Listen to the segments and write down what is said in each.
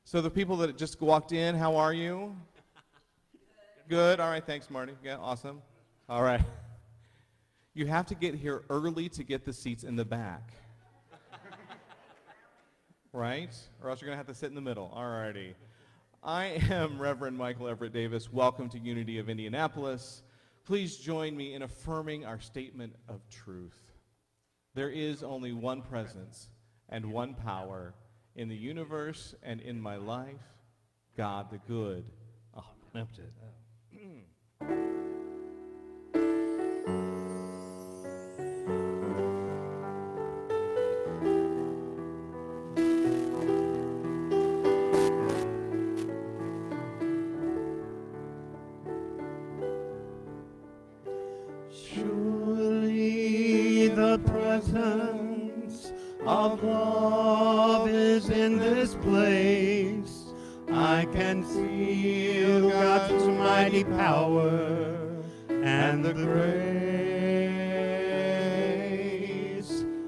So the people that just walked in, how are you? Good. All right. Thanks, Marty. Yeah, awesome. All right. You have to get here early to get the seats in the back. Right? Or else you're going to have to sit in the middle. All righty. I am Reverend Michael Everett Davis. Welcome to Unity of Indianapolis. Please join me in affirming our statement of truth. There is only one presence and one power in the universe and in my life, God the good, omnipotent. Surely the presence of love is in this place. I can feel God's mighty power and the grace.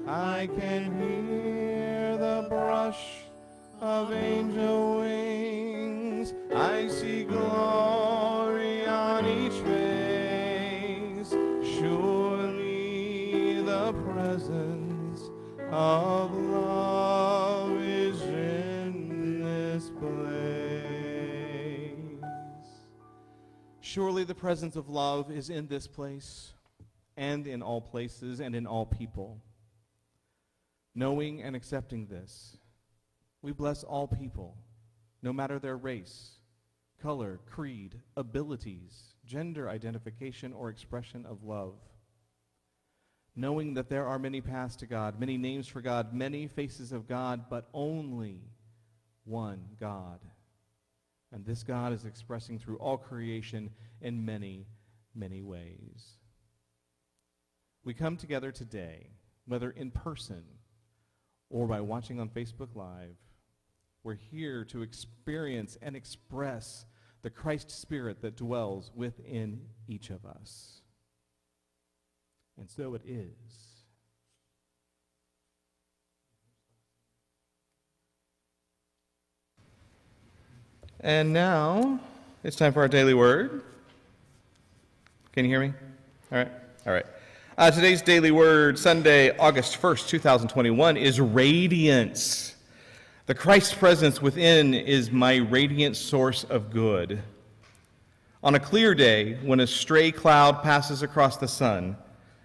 I can hear the brush of angel wings. I see glory on each face. Surely the presence of love is in this place. Surely the presence of love is in this place and in all places and in all people. Knowing and accepting this, we bless all people, no matter their race, color, creed, abilities, gender identification, or expression of love. Knowing that there are many paths to God, many names for God, many faces of God, but only one God. And this God is expressing through all creation in many, many ways. We come together today, whether in person or by watching on Facebook Live. We're here to experience and express the Christ Spirit that dwells within each of us. And so it is. And now, it's time for our daily word. Can you hear me? All right. All right. Today's daily word, Sunday, August 1st, 2021, is radiance. The Christ presence within is my radiant source of good. On a clear day, when a stray cloud passes across the sun,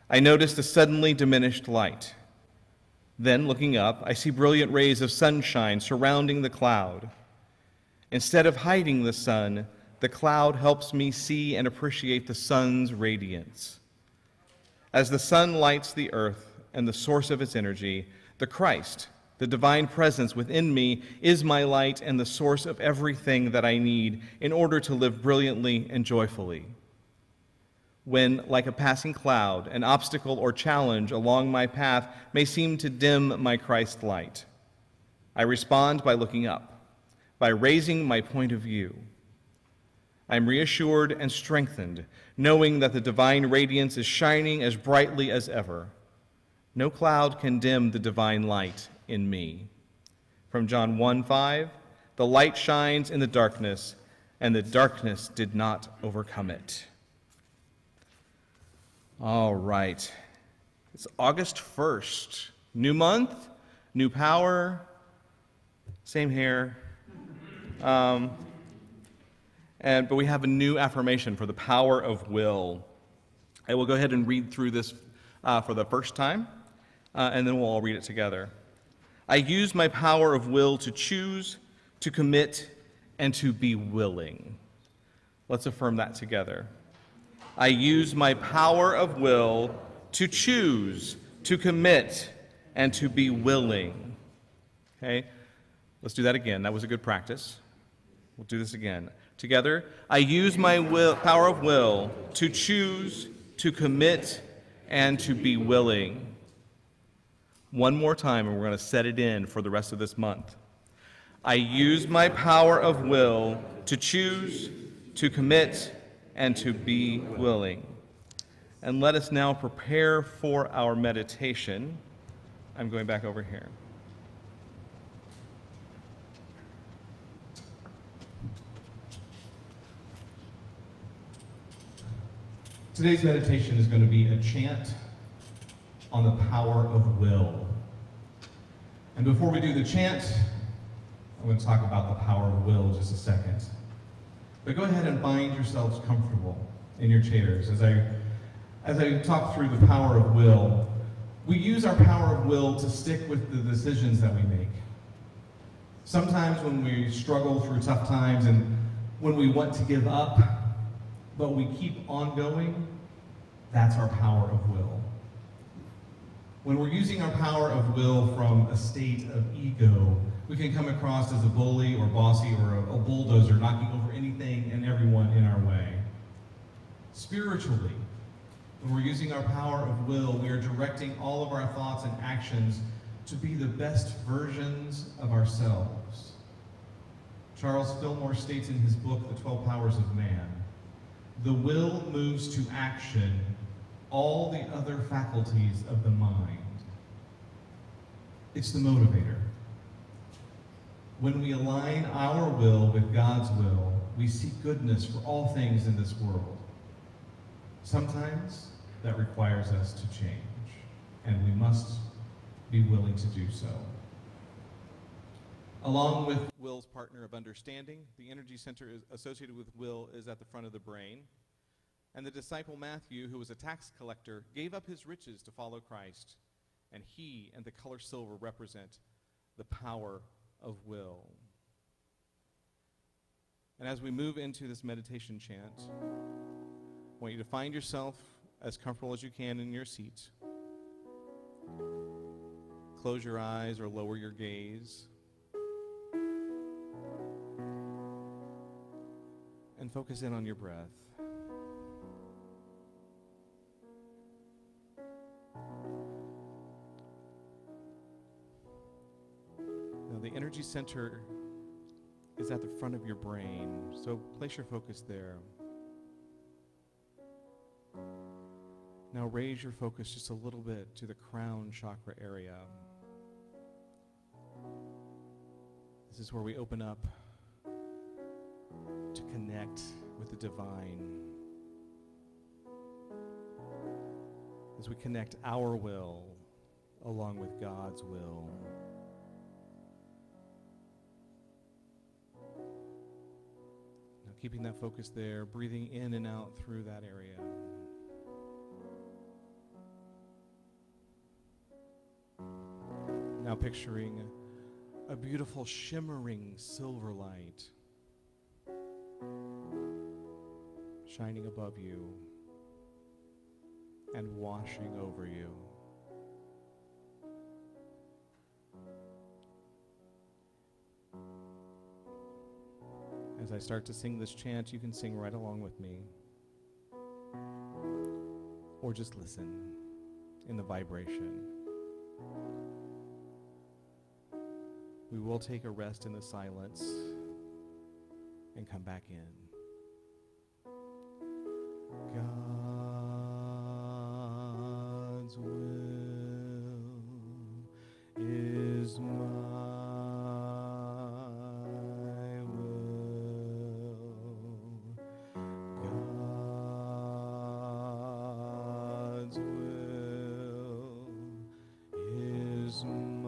I noticed a suddenly diminished light. Then, looking up, I see brilliant rays of sunshine surrounding the cloud. Instead of hiding the sun, the cloud helps me see and appreciate the sun's radiance. As the sun lights the earth and the source of its energy, the Christ, the divine presence within me, is my light and the source of everything that I need in order to live brilliantly and joyfully. When, like a passing cloud, an obstacle or challenge along my path may seem to dim my Christ light, I respond by looking up, by raising my point of view. I am reassured and strengthened, knowing that the divine radiance is shining as brightly as ever. No cloud can dim the divine light in me. From John 1:5, the light shines in the darkness, and the darkness did not overcome it. All right. It's August 1st. New month, new power, same hair. But we have a new affirmation for the power of will. I will go ahead and read through this for the first time, and then we'll all read it together. I use my power of will to choose, to commit, and to be willing. Let's affirm that together. I use my power of will to choose, to commit, and to be willing. Okay? Let's do that again. That was a good practice. We'll do this again. Together, I use my power of will to choose, to commit, and to be willing. One more time, and we're going to set it in for the rest of this month. I use my power of will to choose, to commit, and to be willing. And let us now prepare for our meditation. I'm going back over here. Today's meditation is going to be a chant on the power of will. And before we do the chant, I'm going to talk about the power of will in just a second. But go ahead and find yourselves comfortable in your chairs. As I talk through the power of will, we use our power of will to stick with the decisions that we make. Sometimes when we struggle through tough times and when we want to give up, but we keep on going, that's our power of will. When we're using our power of will from a state of ego, we can come across as a bully or bossy or a bulldozer knocking over anything and everyone in our way. Spiritually, when we're using our power of will, we are directing all of our thoughts and actions to be the best versions of ourselves. Charles Fillmore states in his book, The 12 Powers of Man, the will moves to action all the other faculties of the mind. It's the motivator. When we align our will with God's will, we seek goodness for all things in this world. Sometimes that requires us to change, and we must be willing to do so. Along with will's partner of understanding, the energy center associated with will is at the front of the brain. And the disciple Matthew, who was a tax collector, gave up his riches to follow Christ, and he and the color silver represent the power of will. And as we move into this meditation chant, I want you to find yourself as comfortable as you can in your seat. Close your eyes or lower your gaze. And focus in on your breath. Now, the energy center is at the front of your brain, so place your focus there. Now raise your focus just a little bit to the crown chakra area. This is where we open up to connect with the divine. As we connect our will along with God's will. Now keeping that focus there, breathing in and out through that area. Now picturing a beautiful shimmering silver light shining above you and washing over you. As I start to sing this chant, you can sing right along with me, or just listen in the vibration. We will take a rest in the silence and come back in. God's will is my will. God's will is my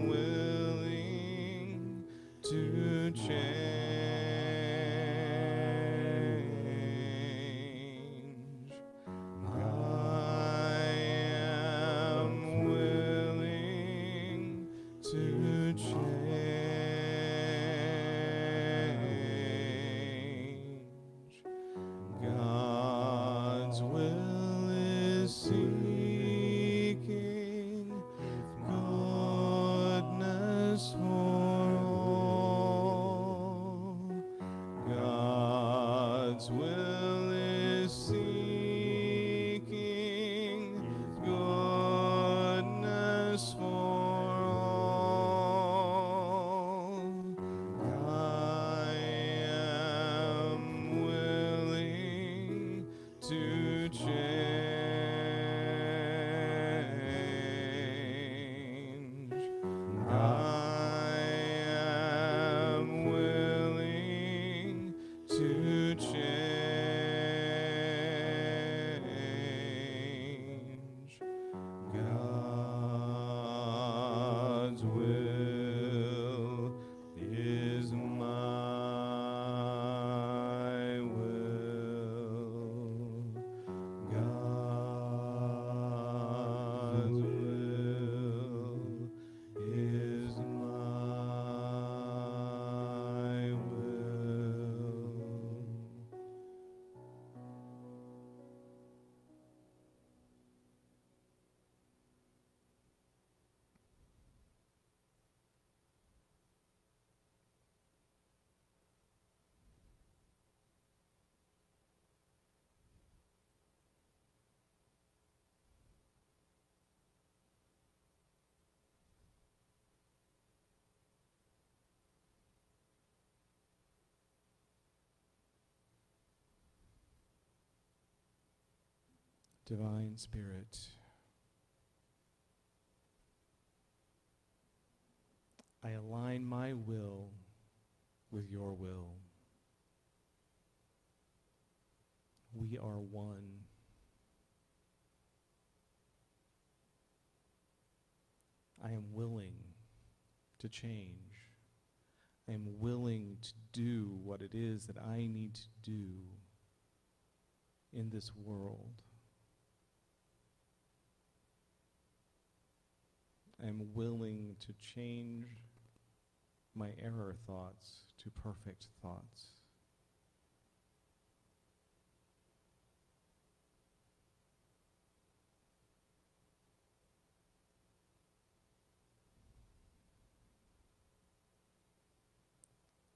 willing to change. to change. God's will is seeking goodness for all. God's will is seeking goodness for all. I am willing to change. I am willing to change. God's will is my will. God's will is my will. Divine Spirit, I align my will with your will. We are one. I am willing to change. I am willing to do what it is that I need to do in this world. I am willing to change my error thoughts to perfect thoughts.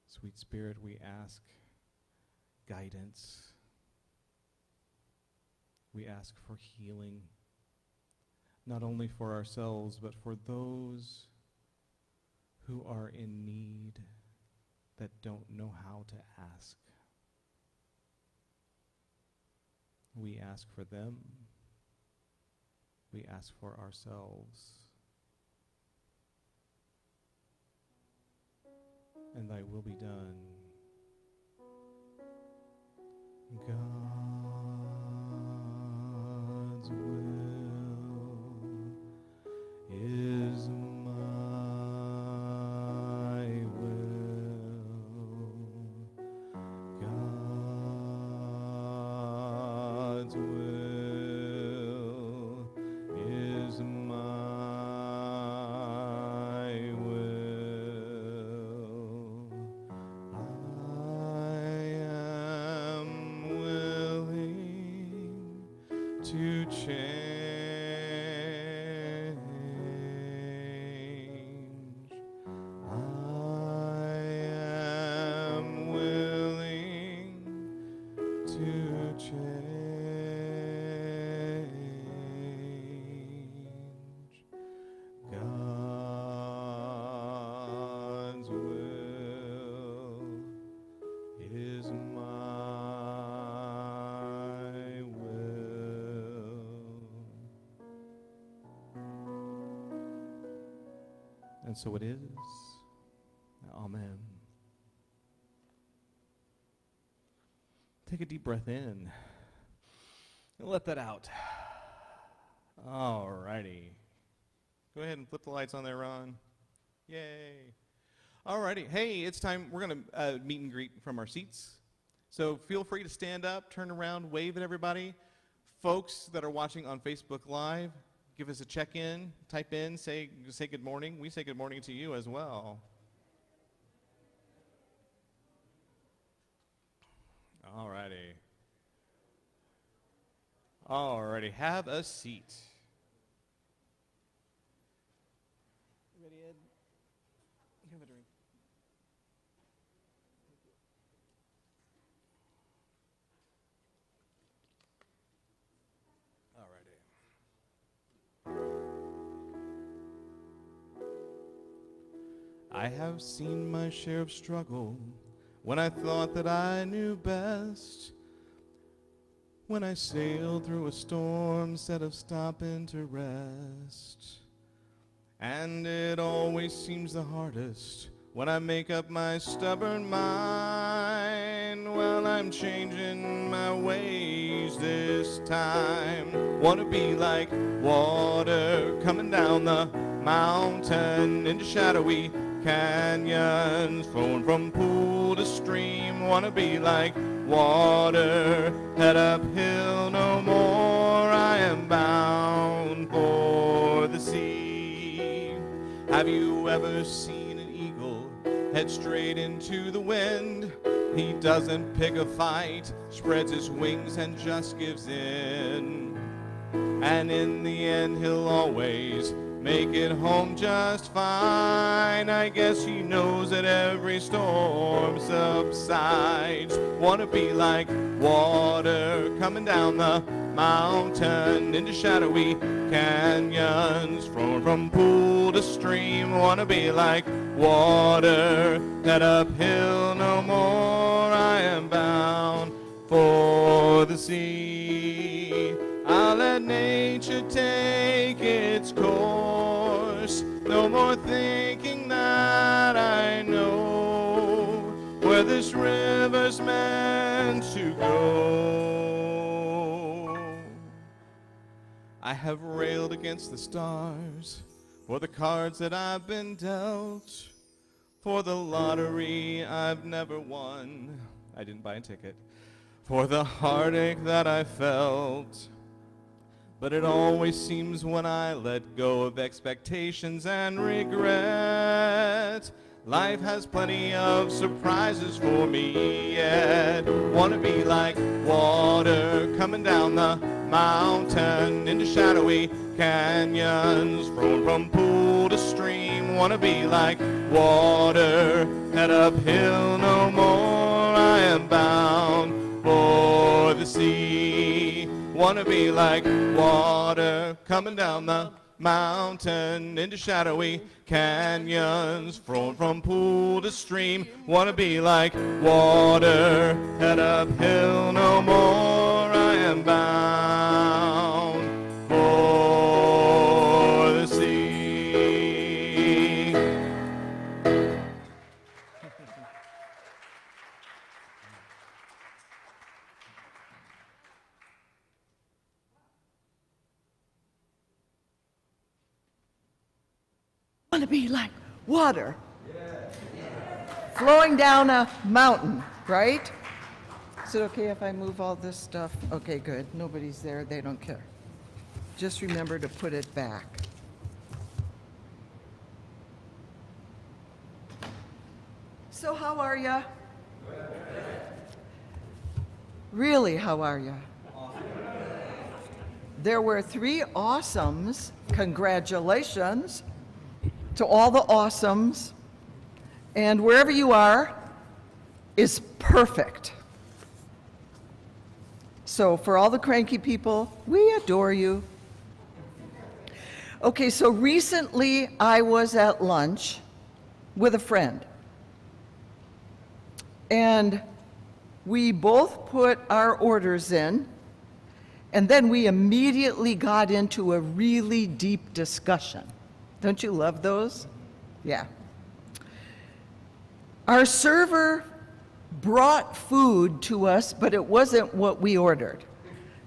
Sweet Spirit, we ask guidance. We ask for healing, not only for ourselves, but for those who are in need that don't know how to ask. We ask for them. We ask for ourselves. And thy will be done. God's will is my will. God's will is my will. I am willing to change. I am willing to change. God's will is my will. And so it is. Amen. Take a deep breath in and let that out. All righty. Go ahead and flip the lights on there, Ron. Yay. All righty. Hey, it's time. We're going to meet and greet from our seats. So feel free to stand up, turn around, wave at everybody. Folks that are watching on Facebook Live, give us a check-in, type in, say good morning. We say good morning to you as well. All righty. All righty, have a seat. Ready, Ed? Have a drink. All righty. I have seen my share of struggle when I thought that I knew best. When I sailed through a storm instead of stopping to rest. And it always seems the hardest when I make up my stubborn mind. Well, I'm changing my ways this time. Wanna be like water coming down the mountain into shadowy canyons, flowing from pool to stream. Wanna be like water, head uphill no more. I am bound for the sea. Have you ever seen an eagle head straight into the wind? He doesn't pick a fight, spreads his wings and just gives in. And in the end he'll always make it home just fine. I guess he knows that every storm subsides. Wanna be like water coming down the mountain into shadowy canyons, flowing from pool to stream. Wanna be like water, head uphill no more. I am bound for the sea. I'll let nature take its course. No more thinking that I know where this river's meant to go. I have railed against the stars for the cards that I've been dealt, for the lottery I've never won. I didn't buy a ticket. For the heartache that I felt. But it always seems when I let go of expectations and regret, life has plenty of surprises for me yet. Wanna be like water coming down the mountain into shadowy canyons, flowing from pool to stream. Wanna be like water, head uphill no more. I am bound for the sea. Wanna be like water coming down the mountain into shadowy canyons, flowing from pool to stream. Wanna be like water, head uphill no more. I am bound for the sea. Want to be like water flowing down a mountain, right? Is it okay if I move all this stuff? Okay, good. Nobody's there. They don't care. Just remember to put it back. So how are ya? Really, how are ya? There were 3 awesomes. Congratulations to all the awesomes, and wherever you are is perfect. So for all the cranky people, we adore you. Okay, so recently I was at lunch with a friend, and we both put our orders in, and then we immediately got into a really deep discussion. Don't you love those? Yeah. Our server brought food to us, but it wasn't what we ordered.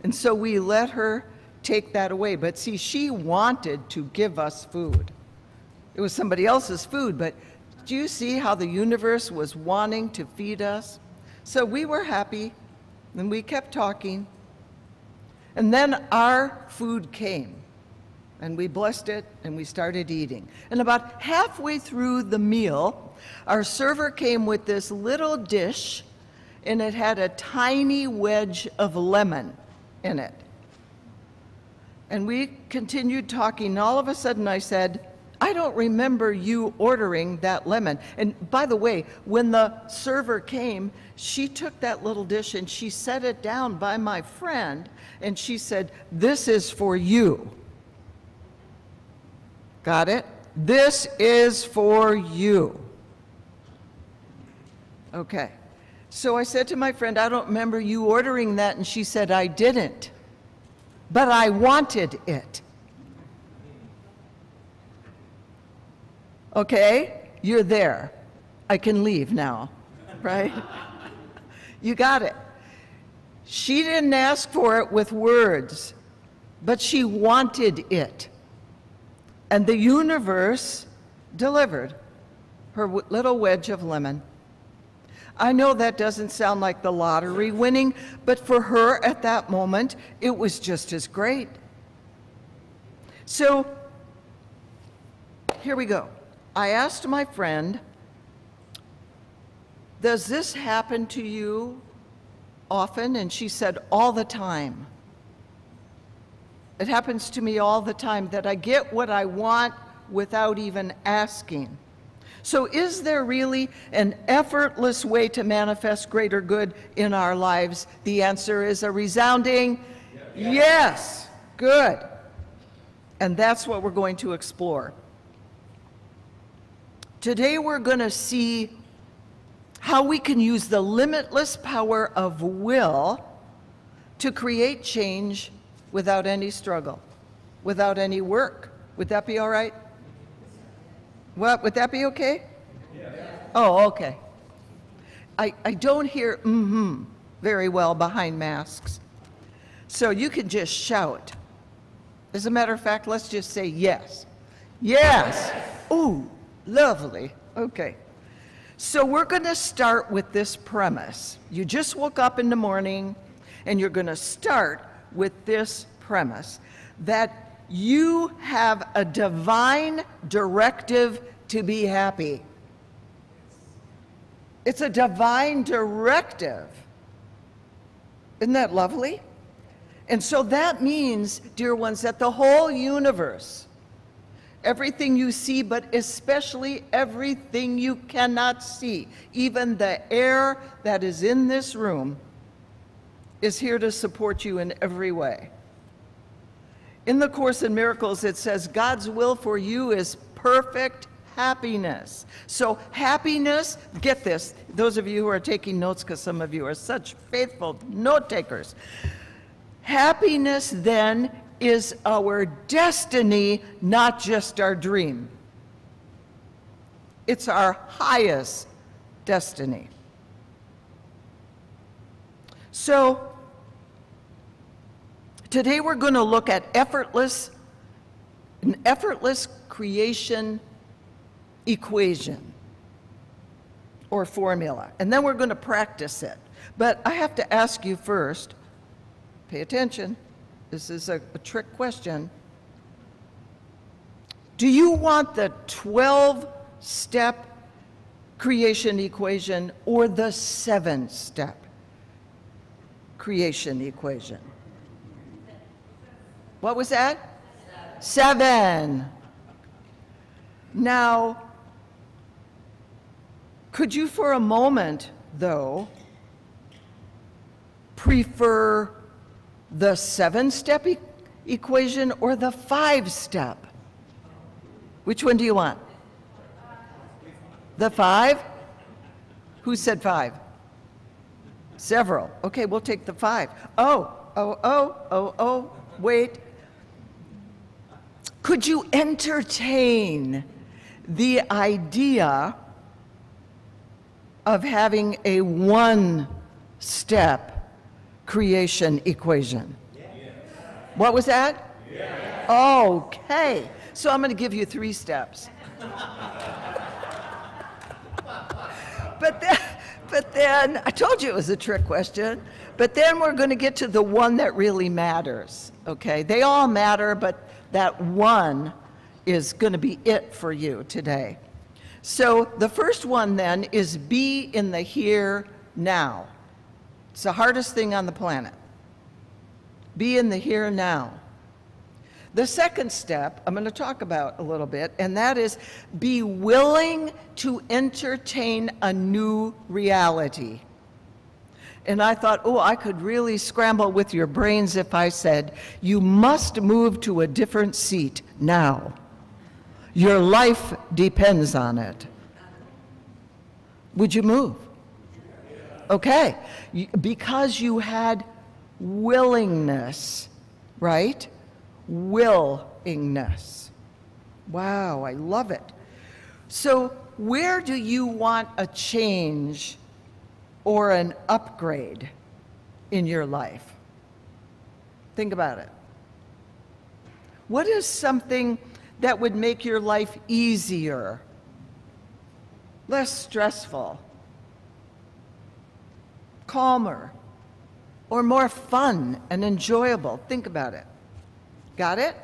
And so we let her take that away. But see, she wanted to give us food. It was somebody else's food, but do you see how the universe was wanting to feed us? So we were happy, and we kept talking. And then our food came. And we blessed it, and we started eating. And about halfway through the meal, our server came with this little dish, and it had a tiny wedge of lemon in it. And we continued talking, and all of a sudden I said, I don't remember you ordering that lemon. And by the way, when the server came, she took that little dish and she set it down by my friend, and she said, this is for you. Got it? This is for you. Okay. So I said to my friend, I don't remember you ordering that, and she said, I didn't, but I wanted it. Okay, you're there. I can leave now, right? You got it. She didn't ask for it with words, but she wanted it. And the universe delivered her little wedge of lemon. I know that doesn't sound like the lottery winning, but for her at that moment, it was just as great. So here we go. I asked my friend, does this happen to you often? And she said, all the time. It happens to me all the time that I get what I want without even asking. So is there really an effortless way to manifest greater good in our lives? The answer is a resounding yes. Good. And that's what we're going to explore. Today we're going to see how we can use the limitless power of will to create change without any struggle, without any work. Would that be all right? What, would that be okay? Yes. Oh, okay. I don't hear very well behind masks. So you can just shout. As a matter of fact, let's just say yes. Yes. Ooh, lovely. Okay. So we're going to start with this premise. You just woke up in the morning, and you're going to start with this premise that you have a divine directive to be happy. It's a divine directive. Isn't that lovely? And so that means, dear ones, that the whole universe, everything you see, but especially everything you cannot see, even the air that is in this room, is here to support you in every way. In the Course in Miracles, it says God's will for you is perfect happiness. So happiness, get this, those of you who are taking notes, because some of you are such faithful note takers. Happiness then is our destiny, not just our dream. It's our highest destiny. So today we're going to look at an effortless creation equation or formula, and then we're going to practice it. But I have to ask you first, pay attention, this is a trick question. Do you want the 12-step creation equation or the 7-step creation equation? What was that? 7. Now, could you for a moment, though, prefer the 7-step equation or the 5-step? Which one do you want? The 5? Who said 5? Several. Okay, we'll take the 5. Oh, wait. Could you entertain the idea of having a 1-step creation equation? Yes. What was that? Yes. Okay. So I'm going to give you 3 steps. But then, I told you it was a trick question, but then we're going to get to the one that really matters, okay? They all matter, but that one is going to be it for you today. So the first one then is be in the here now. It's the hardest thing on the planet. Be in the here now. The second step I'm going to talk about a little bit, and that is be willing to entertain a new reality. And I thought, oh, I could really scramble with your brains if I said, you must move to a different seat now. Your life depends on it. Would you move? Okay, because you had willingness, right? Willingness. Wow, I love it. So where do you want a change or an upgrade in your life? Think about it. What is something that would make your life easier, less stressful, calmer, or more fun and enjoyable? Think about it. Got it?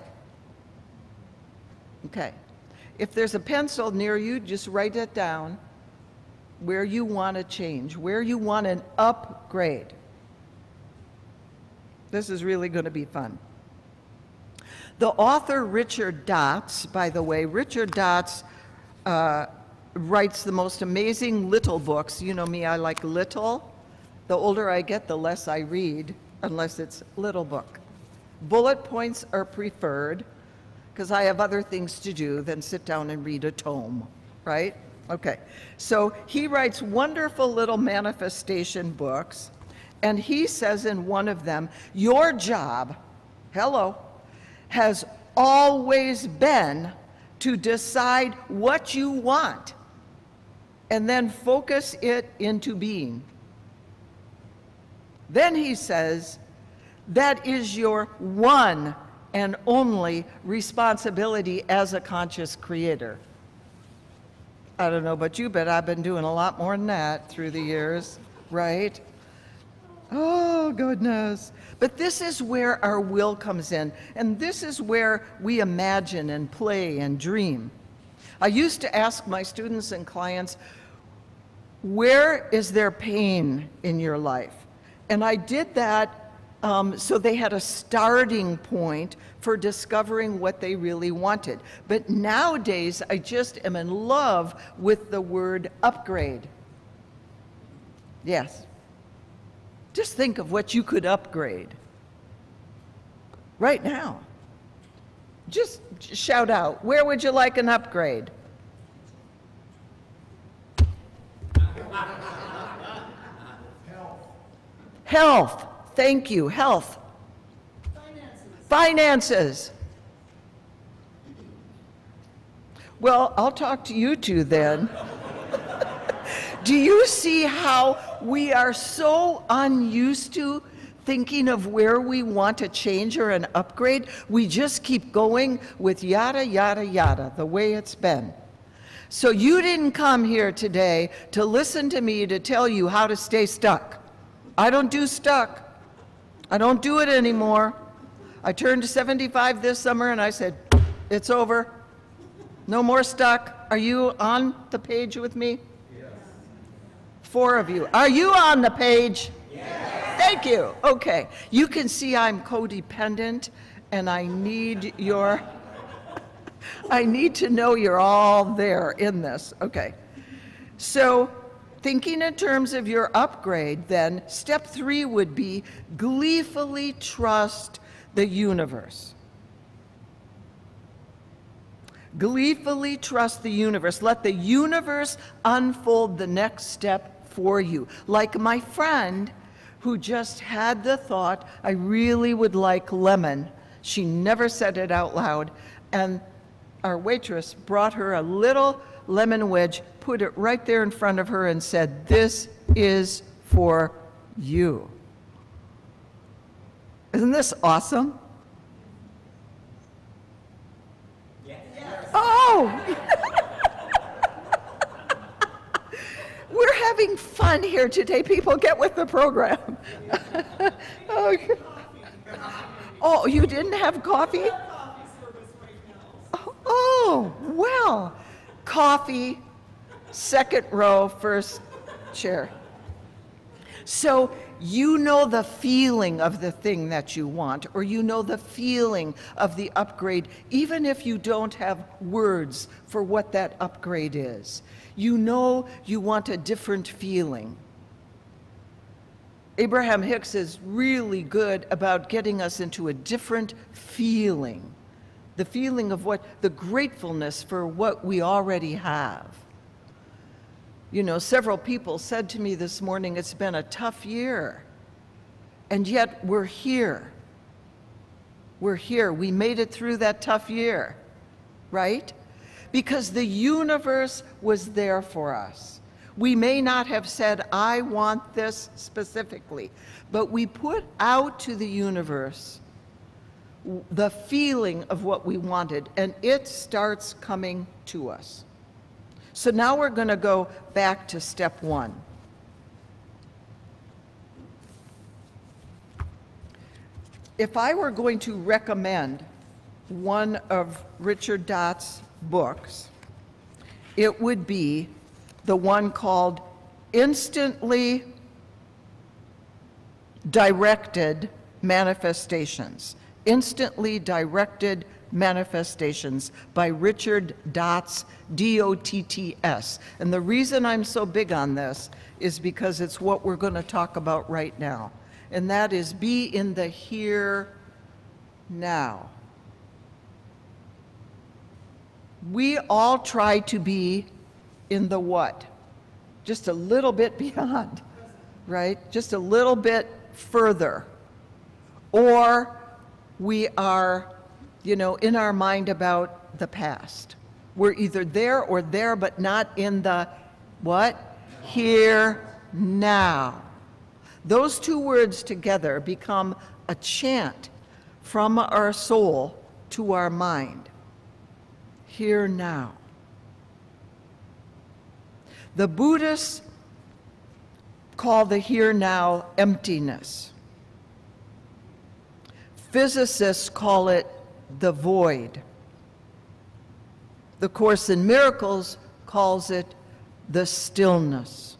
Okay. If there's a pencil near you, just write it down where you want to change, where you want an upgrade. This is really going to be fun. The author Richard Dotz, by the way, Richard Dotz writes the most amazing little books. You know me, I like little. The older I get, the less I read, unless it's little book. Bullet points are preferred, because I have other things to do than sit down and read a tome, right? Okay, so he writes wonderful little manifestation books, and he says in one of them, your job, hello, has always been to decide what you want and then focus it into being. Then he says, that is your one and only responsibility as a conscious creator. I don't know about you, but I've been doing a lot more than that through the years, right? Oh, goodness. But this is where our will comes in, and this is where we imagine and play and dream. I used to ask my students and clients, where is there pain in your life? And I did that so they had a starting point for discovering what they really wanted. But nowadays, I just am in love with the word upgrade. Yes. Just think of what you could upgrade right now. Just shout out, where would you like an upgrade? Health. Thank you. Health. Finances. Well, I'll talk to you two then. Do you see how we are so unused to thinking of where we want to change or an upgrade? We just keep going with yada, yada, yada, the way it's been. So you didn't come here today to listen to me to tell you how to stay stuck. I don't do stuck. I don't do it anymore. I turned 75 this summer and I said, it's over. No more stuck. Are you on the page with me? Yes. 4 of you. Are you on the page? Yes. Thank you. Okay. You can see I'm codependent and I need your, I need to know you're all there in this. Okay. So, thinking in terms of your upgrade, then, step 3 would be gleefully trust the universe. Gleefully trust the universe. Let the universe unfold the next step for you. Like my friend who just had the thought, I really would like lemon. She never said it out loud. And our waitress brought her a little lemon wedge, put it right there in front of her and said, this is for you. Isn't this awesome? Yes. Oh! We're having fun here today, people. Get with the program. Oh, you didn't have coffee? know. Coffee, second row, first chair. So you know the feeling of the thing that you want, or you know the feeling of the upgrade, even if you don't have words for what that upgrade is. You know you want a different feeling. Abraham Hicks is really good about getting us into a different feeling. The feeling of the gratefulness for what we already have. You know, several people said to me this morning, it's been a tough year, and yet we're here. We're here. We made it through that tough year, right? Because the universe was there for us. We may not have said, I want this specifically, but we put out to the universe the feeling of what we wanted, and it starts coming to us. So now we're going to go back to step one. If I were going to recommend one of Richard Dott's books, it would be the one called Instantly Directed Manifestations. Instantly Directed Manifestations by Richard Dotts, D-O-T-T-S. And the reason I'm so big on this is because it's what we're going to talk about right now. And that is be in the here, now. We all try to be in the what? Just a little bit beyond, right? Just a little bit further. Or we are, you know, in our mind about the past. We're either there or there, but not in the what? Here, now. Those two words together become a chant from our soul to our mind. Here, now. The Buddhists call the here, now emptiness. Physicists call it the void. The Course in Miracles calls it the stillness.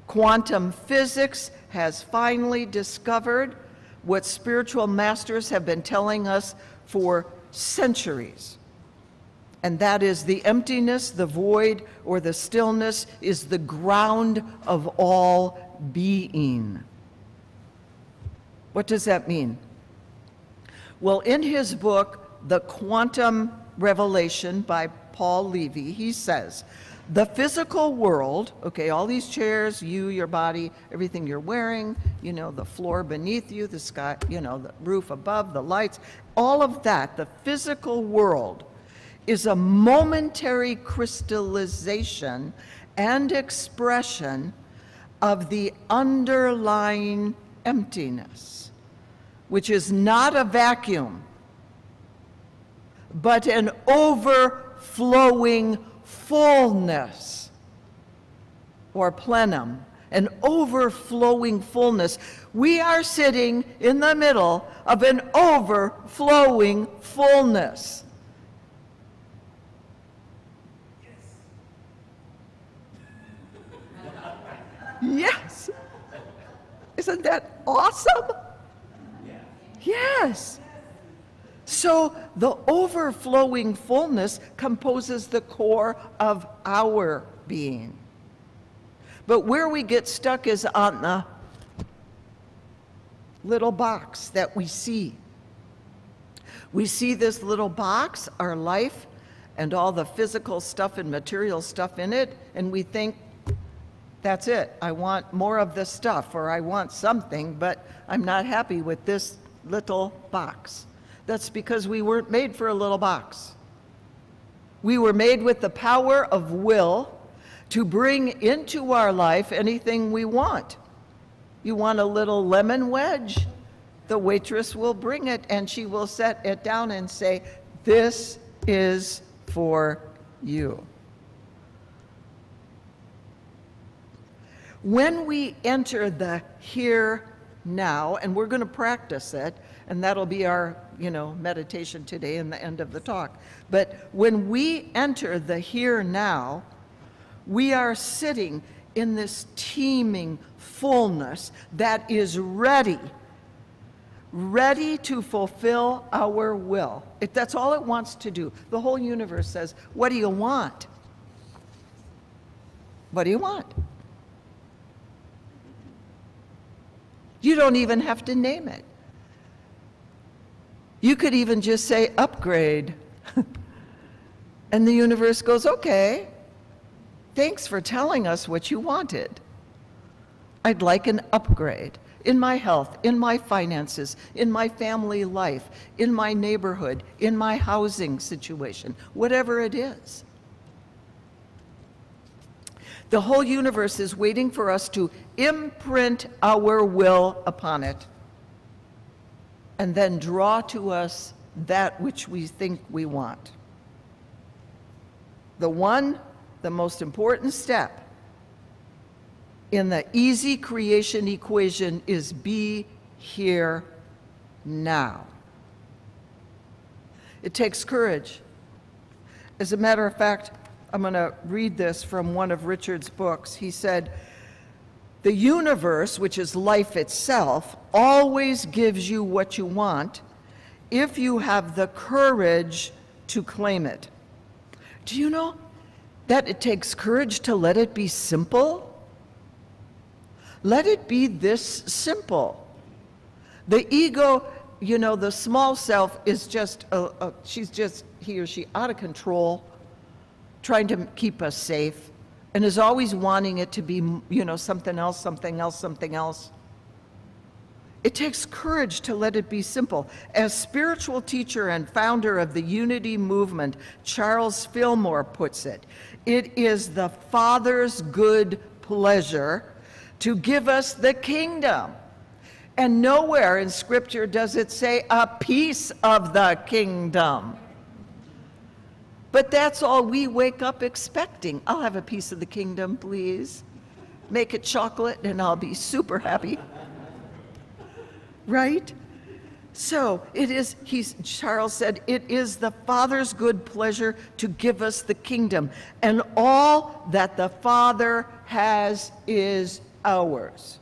Quantum physics has finally discovered what spiritual masters have been telling us for centuries. And that is the emptiness, the void, or the stillness is the ground of all being. What does that mean? Well, in his book, The Quantum Revelation by Paul Levy, he says, the physical world, okay, all these chairs, you, your body, everything you're wearing, you know, the floor beneath you, the sky, you know, the roof above, the lights, all of that, the physical world is a momentary crystallization and expression of the underlying emptiness, which is not a vacuum, but an overflowing fullness, or plenum, an overflowing fullness. We are sitting in the middle of an overflowing fullness. Yes. Isn't that awesome? Yes. So the overflowing fullness composes the core of our being. But where we get stuck is on the little box that we see. We see this little box, our life, and all the physical stuff and material stuff in it, and we think, that's it. I want more of this stuff, or I want something, but I'm not happy with this little box. That's because we weren't made for a little box. We were made with the power of will to bring into our life anything we want. You want a little lemon wedge? The waitress will bring it, and she will set it down and say, this is for you. When we enter the here, now, and we're going to practice it, and that'll be our, meditation today in the end of the talk. But when we enter the here now, we are sitting in this teeming fullness that is ready to fulfill our will. That's all it wants to do. The whole universe says, what do you want? What do you want? You don't even have to name it. You could even just say upgrade. And the universe goes, okay, thanks for telling us what you wanted. I'd like an upgrade in my health, in my finances, in my family life, in my neighborhood, in my housing situation, whatever it is. The whole universe is waiting for us to imprint our will upon it and then draw to us that which we think we want. The most important step in the easy creation equation is be here now. It takes courage. As a matter of fact, I'm going to read this from one of Richard's books. He said, "The universe, which is life itself, always gives you what you want if you have the courage to claim it." Do you know that it takes courage to let it be simple? Let it be this simple. The ego, the small self is just, she's just, he or she, out of control, trying to keep us safe, and is always wanting it to be, something else, something else, something else. It takes courage to let it be simple. As spiritual teacher and founder of the Unity Movement, Charles Fillmore puts it, it is the Father's good pleasure to give us the kingdom. And nowhere in Scripture does it say a piece of the kingdom. But that's all we wake up expecting. I'll have a piece of the kingdom, please. Make it chocolate and I'll be super happy. Right? So Charles said, it is the Father's good pleasure to give us the kingdom, and all that the Father has is ours.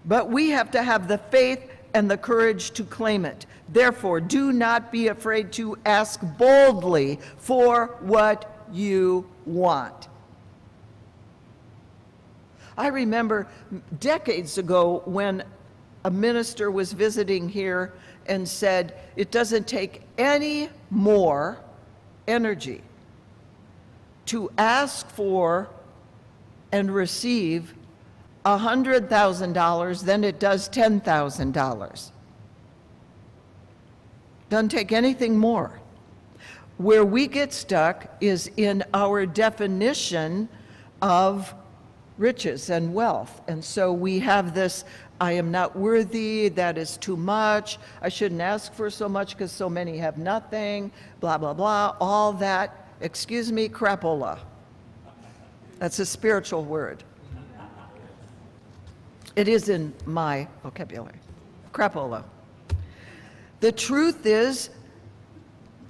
But we have to have the faith and the courage to claim it. Therefore, do not be afraid to ask boldly for what you want. I remember decades ago when a minister was visiting here and said, it doesn't take any more energy to ask for and receive $100,000 than it does $10,000. Doesn't take anything more. Where we get stuck is in our definition of riches and wealth. And so we have this, I am not worthy, that is too much, I shouldn't ask for so much because so many have nothing, blah, blah, blah, all that, excuse me, crapola. That's a spiritual word. It is in my vocabulary, crapola. The truth is,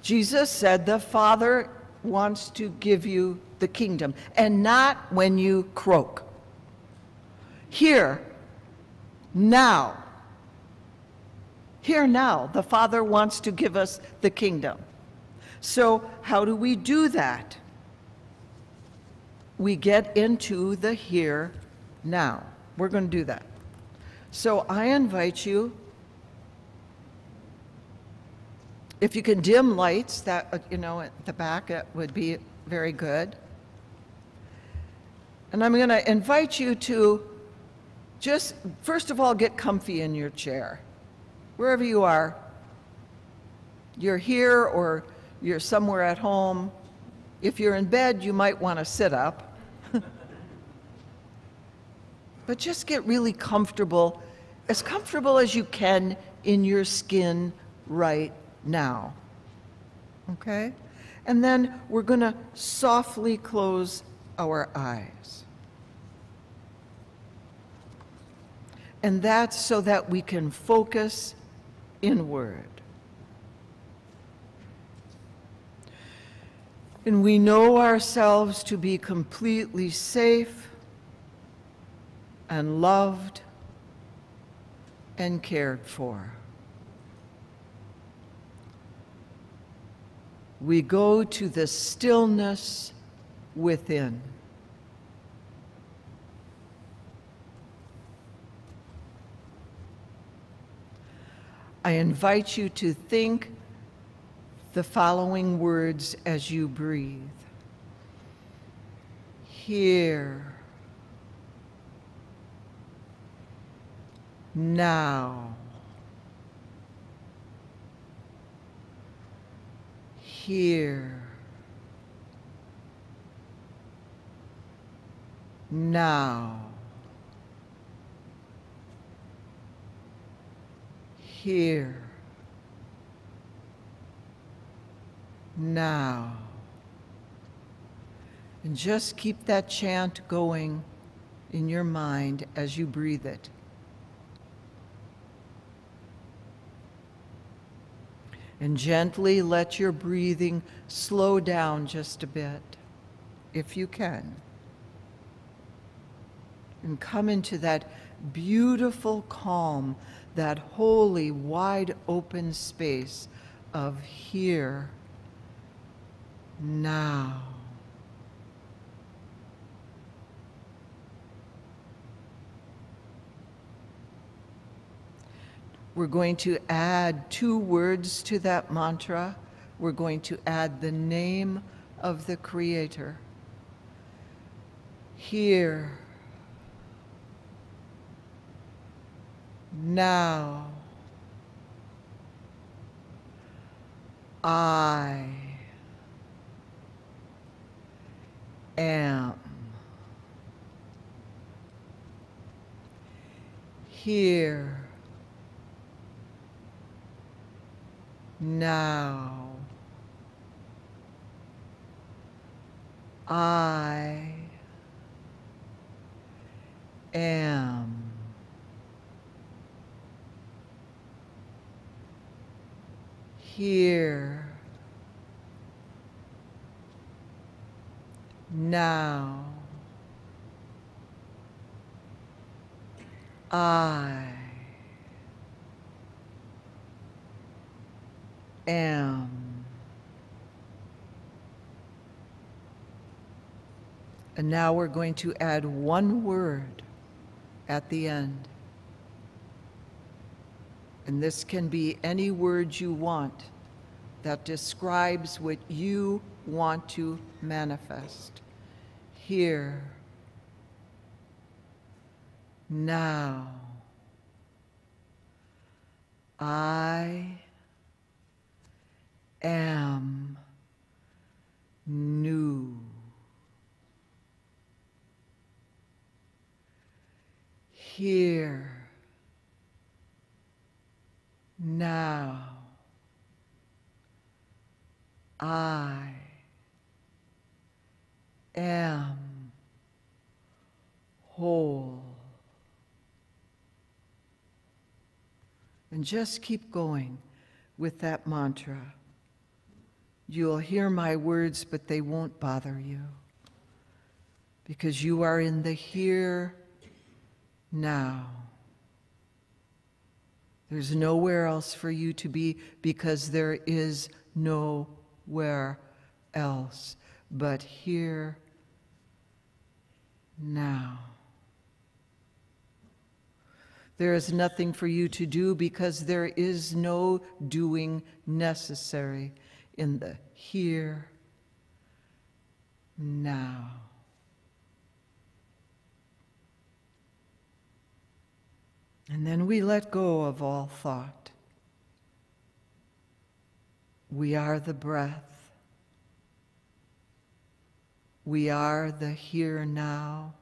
Jesus said the Father wants to give you the kingdom, and not when you croak. Here, now, the Father wants to give us the kingdom. So how do we do that? We get into the here, now. We're going to do that. So I invite you, if you can dim lights, that, at the back, it would be very good. And I'm going to invite you to just, first of all, get comfy in your chair. Wherever you are, you're here or you're somewhere at home. If you're in bed, you might want to sit up. But just get really comfortable as you can in your skin right now. Okay? And then we're going to softly close our eyes. And that's so that we can focus inward. And we know ourselves to be completely safe and loved and cared for. We go to the stillness within. I invite you to think the following words as you breathe. Here, now, here, now, here, now. And just keep that chant going in your mind as you breathe it. And gently let your breathing slow down just a bit, if you can. And come into that beautiful calm, that holy, wide open space of here, now. We're going to add 2 words to that mantra. We're going to add the name of the Creator. Here, now, I am. Here, now, I am. Here, now, I am. And now we're going to add 1 word at the end. And this can be any word you want that describes what you want to manifest. Here, now, I am new. Here, now, I am whole. And just keep going with that mantra. You'll hear my words, but they won't bother you, because you are in the here, now. There's nowhere else for you to be, because there is nowhere else but here, now. There is nothing for you to do, because there is no doing necessary in the here, now. And then we let go of all thought. We are the breath. We are the here now.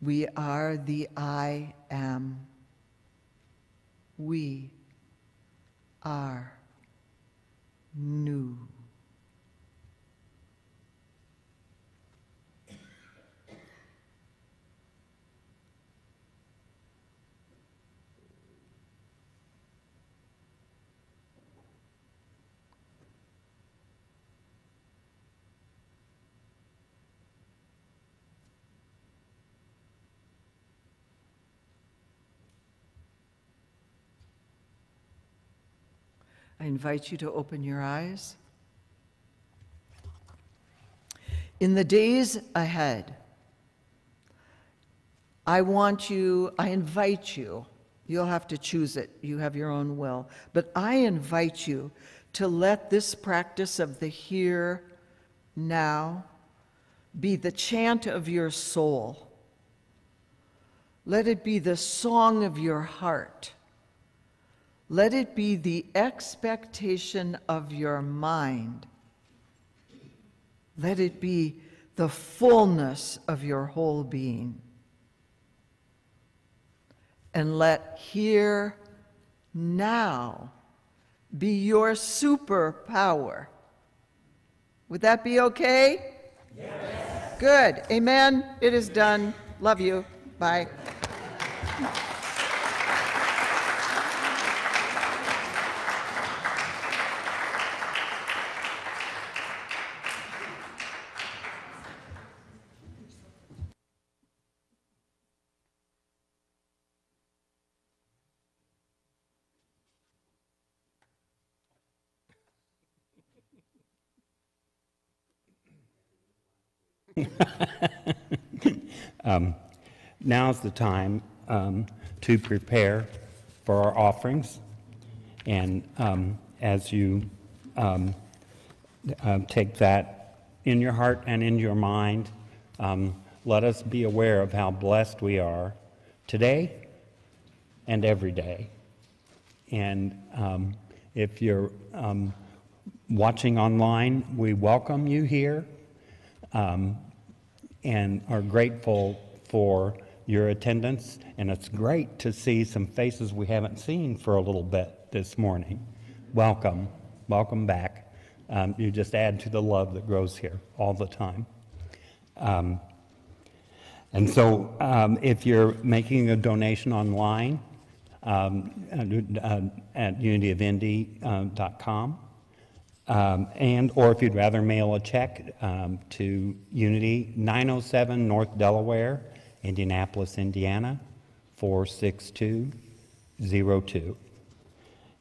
We are the I am. We are new. I invite you to open your eyes. In the days ahead, I invite you, you'll have to choose it, you have your own will, but I invite you to let this practice of the here, now, be the chant of your soul. Let it be the song of your heart. Let it be the expectation of your mind. Let it be the fullness of your whole being. And let here, now, be your superpower. Would that be okay? Yes. Good. Amen. It is done. Love you. Bye. Now's the time to prepare for our offerings. And as you take that in your heart and in your mind, let us be aware of how blessed we are today and every day. And if you're watching online, we welcome you here and are grateful for your attendance. And it's great to see some faces we haven't seen for a little bit this morning. Welcome. Welcome back. You just add to the love that grows here all the time. And so if you're making a donation online at unityofindy.com, and or if you'd rather mail a check to Unity, 907 North Delaware, Indianapolis, Indiana, 46202.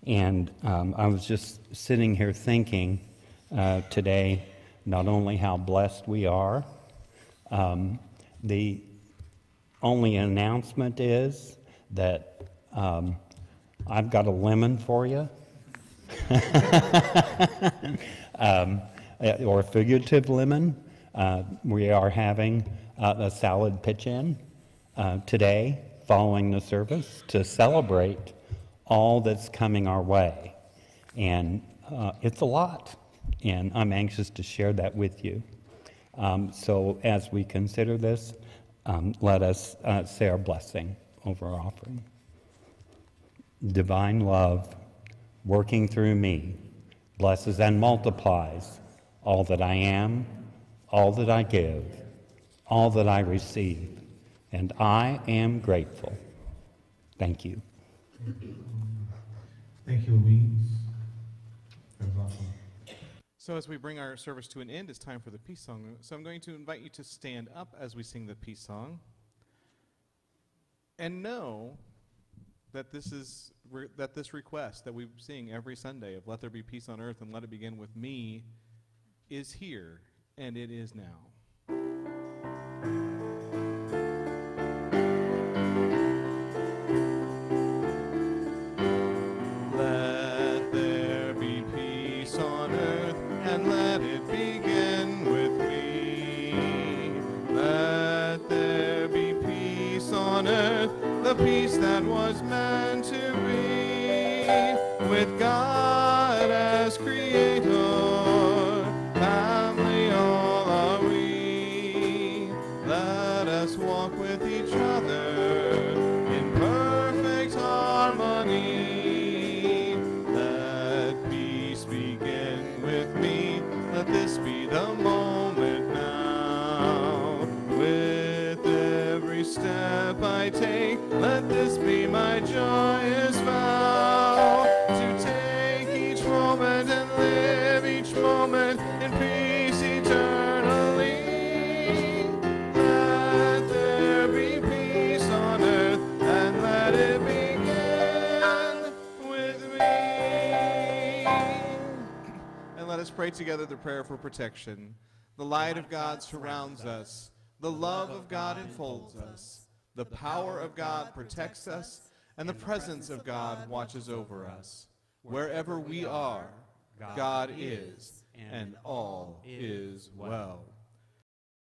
And I was just sitting here thinking today not only how blessed we are, the only announcement is that I've got a lemon for you. Or figurative lemon. We are having a salad pitch-in today following the service to celebrate all that's coming our way. And it's a lot, and I'm anxious to share that with you. So as we consider this, let us say our blessing over our offering. Divine love, working through me, blesses and multiplies all that I am, all that I give, all that I receive, and I am grateful. Thank you. Thank you, Louise. That was awesome. So as we bring our service to an end, it's time for the peace song. So I'm going to invite you to stand up as we sing the peace song. And know that this request that we sing every Sunday of let there be peace on earth and let it begin with me is here, and it is now. Let there be peace on earth and let it begin with me. Let there be peace on earth, the peace that was meant to be, with God as creator, family all are we. Let us walk with each other in perfect harmony. Let peace begin with me, let this be the moment now. With every step I take, let this be my joyous vow. pray together the prayer for protection. The light of God surrounds us. The love of God enfolds us. The power of God protects us. And the presence of God watches over us. Wherever we are, God is, and all is well.